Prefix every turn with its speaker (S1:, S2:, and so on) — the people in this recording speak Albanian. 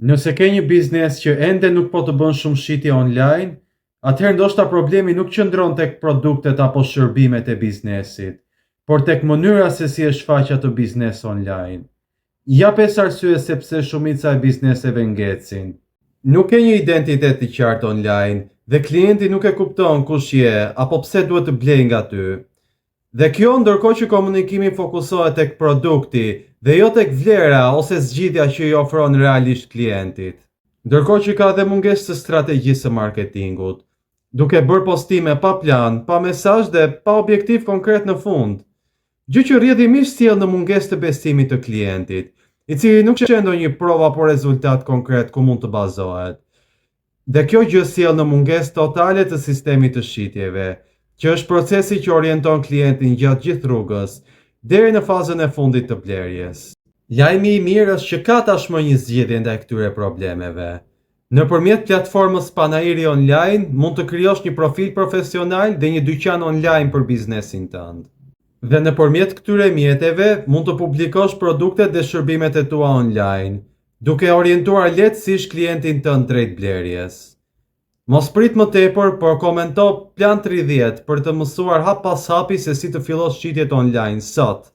S1: Nëse ke një biznes që ende nuk po të bën shumë shitje online, atëherë ndoshta problemi nuk qëndron tek produktet apo shërbimet e biznesit, por tek mënyra se si e shfaq atë biznes online. Ja 5 arsye sepse shumica e bizneseve ngecin. Nuk ke një identitet të qartë online dhe klienti nuk e kupton kush je apo pse duhet të blej nga ty. Dhe kjo ndërkohë që komunikimi fokusohet tek produkti dhe jo tek vlera ose zgjidhja që i ofron realisht klientit. Ndërkohë që ka dhe mungesë të strategjisë së marketingut, duke bërë postime pa plan, pa mesazh dhe pa objektiv konkret në fund. Gjë që rrjedhimisht sjell në mungesë të besimit të klientit, i cili nuk sheh ndonjë provë apo rezultat konkret ku mund të bazohet. Dhe kjo gjë sjell në mungesë totale të sistemit të shitjeve, që është procesi që orienton klientin gjatë gjithë rrugës, deri në fazën e fundit të blerjes. Lajmi i mirë është që ka tashmë një zgjidhje ndaj këtyre problemeve. Nëpërmjet platformës Panairi Online, mund të krijosh një profil profesional dhe një dyqan online për biznesin tënd. Dhe nëpërmjet këtyre mjeteve, mund të publikosh produktet dhe shërbimet e tua online, duke orientuar lehtësisht klientin tënd drejt blerjes. Mos prit më tepër, por komento Plan 30 për të mësuar hap pas hapi se si të fillosh shitjet online sot.